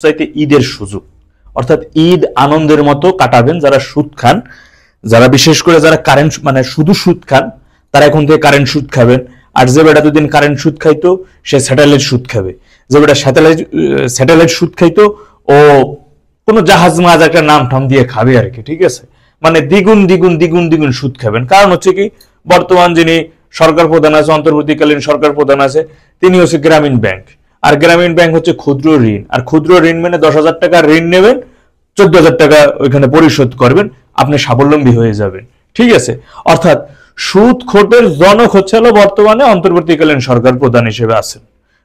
চাইতে ঈদের সুযোগ, অর্থাৎ ঈদ আনন্দের মতো কাটাবেন যারা সুদ খান, যারা বিশেষ করে যারা কারেন্ট মানে শুধু সুদ খান তারা এখন থেকে কারেন্ট সুদ খাবেন। আর যে বেটা দুদিন কারেন্ট সুদ খাইতো সে স্যাটেলাইট সুদ খাবে, যে বেটা স্যাটেলাইট সুদ খাইতো ও কোনো জাহাজ মাহাজ একটা নাম ঠাম দিয়ে খাবে আর কি, ঠিক আছে। মানে দ্বিগুণ দ্বিগুণ দ্বিগুণ দ্বিগুণ সুদ খাবেন। কারণ হচ্ছে কি, বর্তমান যিনি সরকার প্রধান আছে, অন্তর্বর্তীকালীন সরকার প্রধান আছে, তিনি হচ্ছে গ্রামীণ ব্যাংক। আর গ্রামীণ ব্যাংক হচ্ছে ক্ষুদ্র ঋণ, আর ক্ষুদ্র ঋণ মানে 10,000 টাকা ঋণ নেবেন, 14,000 টাকা ওইখানে পরিশোধ করবেন, আপনি স্বাবলম্বী হয়ে যাবেন, ঠিক আছে। অর্থাৎ সুদ খোটের জনক হচ্ছে হলো বর্তমানে অন্তর্বর্তীকালীন সরকার প্রধান হিসেবে আছেন।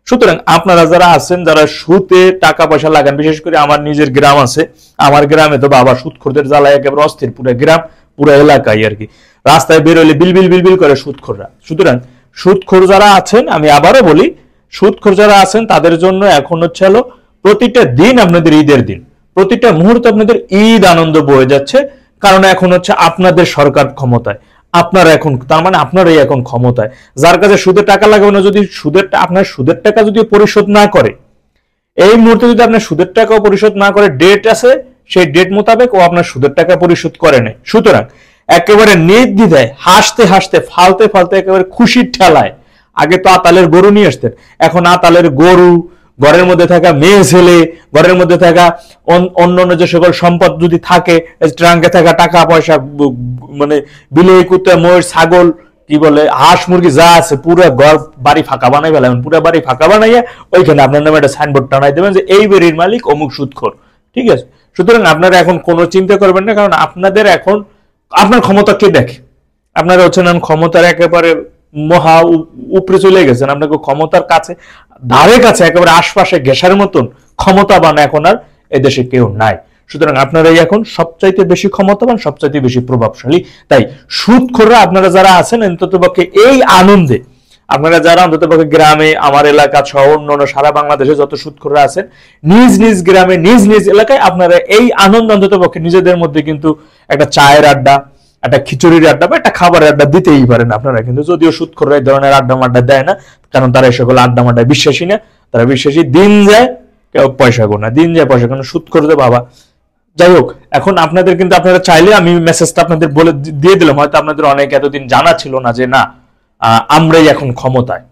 সুতরাং আপনারা যারা আছেন, যারা সুদে টাকা পয়সা লাগান, বিশেষ করে আমার নিজের গ্রাম আছে, আমার গ্রামে তো বাবা সুদখোরদের জ্বালায় একেবারে অস্থির, পুরো গ্রাম পুরো এলাকায় আর কি, রাস্তায় বেরোলে বিলবিল বিলবিল করে সুদখোররা। সুতরাং সুদখোর যারা আছেন, আমি আবারও বলি, সুদখোর যারা আছেন তাদের জন্য এখন হচ্ছে হলো প্রতিটা দিন আপনাদের ঈদের দিন, প্রতিটা মুহূর্ত আপনাদের ঈদ আনন্দ বয়ে যাচ্ছে। কারণ এখন হচ্ছে আপনাদের সরকার ক্ষমতায়, আপনারা এখন, তার মানে আপনারাই এখন ক্ষমতায়। যার কাছে সুদের টাকা লাগবে না, যদি আপনার সুদের টাকা যদি পরিশোধ না করে, এই মুহূর্তে যদি আপনার সুদের টাকাও পরিশোধ না করে, ডেট আছে, সেই ডেট মোতাবেক ও আপনার সুদের টাকা পরিশোধ করে নেয়। সুতরাং একেবারে নির্দ্বিধায় হাসতে হাসতে ফালতে ফালতে একেবারে খুশির ঠেলায়, আগে তো আতালের গরু নিয়ে আসতেন, এখন আতালের গরু, ঘরের মধ্যে থাকা মেয়ে ছেলে, ঘরের মধ্যে থাকা অন্যান্য যে সকল সম্পদ যদি থাকে, ট্রাঙ্কে থাকা টাকা পয়সা, মানে বিলেই কুত্তা ময়ূর ছাগল কি বলে হাঁস মুরগি যা আছে, পুরো ঘর বাড়ি ফাঁকা বানাই ফেলাবেন, পুরো বাড়ি ফাঁকা বানাইয়া ওইখানে আপনার নামে একটা সাইনবোর্ড টানাই দেবেন যে এই বাড়ির মালিক অমুক সুদখোর, ঠিক আছে। সুতরাং আপনারা এখন কোনো চিন্তা করবেন না, কারণ আপনাদের এখন আপনার ক্ষমতা কে দেখে, আপনারা হচ্ছেন ক্ষমতার একেবারে মহা উপরে চলে গেছেন, আপনাকে ক্ষমতার কাছে ধারে কাছে একেবারে আশপাশে ঘেঁষার মতন ক্ষমতাবান এখন আর এদেশে কেউ নাই। সুতরাং আপনারাই এখন সবচাইতে বেশি ক্ষমতাবান, সবচাইতে বেশি প্রভাবশালী। তাই সুদখোররা আপনারা যারা আছেন, অন্ততপক্ষে এই আনন্দে, আপনারা যারা অন্ততপক্ষে গ্রামে, আমার এলাকা সহ অন্যান্য সারা বাংলাদেশে যত সুদখোররা আছেন, নিজ নিজ গ্রামে নিজ নিজ এলাকায় আপনারা এই আনন্দ অন্ততপক্ষে নিজেদের মধ্যে কিন্তু একটা চায়ের আড্ডা, একটা খিচুড়ির আড্ডা বা একটা খাবারের আড্ডা দিতেই পারেন আপনারা। কিন্তু যদিও সুদখোররা এই ধরনের আড্ডা মাড্ডা দেয় না, কারণ তারা এই সকল আড্ডা মাড্ডা বিশ্বাসী না, তারা বিশ্বাসী দিন যায় কেউ পয়সা গোনা, দিন যায় পয়সা গোনা, সুদখোরদের বাবা। যাই হোক, এখন আপনাদের কিন্তু আপনারা চাইলে আমি মেসেজটা আপনাদের বলে দিয়ে দিলাম, হয়তো আপনাদের অনেক এতদিন জানা ছিল না যে না আমরাই এখন ক্ষমতায়।